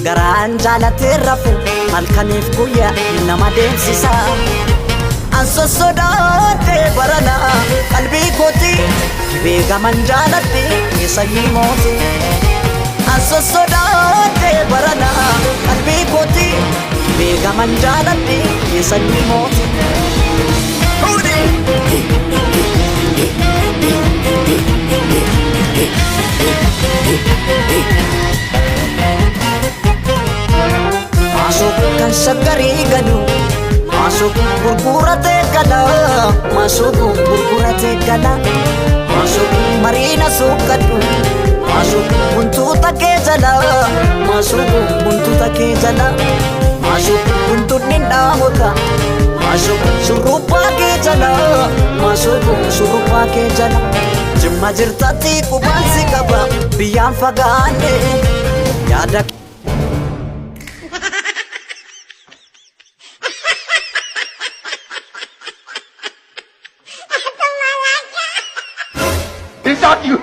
garaan jaalatee rafu halkaniif guyyaa nama deemsisa. An sossodaadhee barana qalbii kooti beekaman jaaladhe sanyii mooti. An sossodaadhee barana qalbii kooti beekaman jaaladhe sanyii mooti. Masuk kan shagari gadu, masuk gurgurate gala, masuk gurgurate gala, masuk marina sukadu, masuk buntuta ke jala, masuk buntuta ke jala, masuk buntut ninda muka, masuk surupa ke jala, masuk surupa ke jala. Jimma jirtati kubansi kaba, biyaan fagaane yaada. It's not you.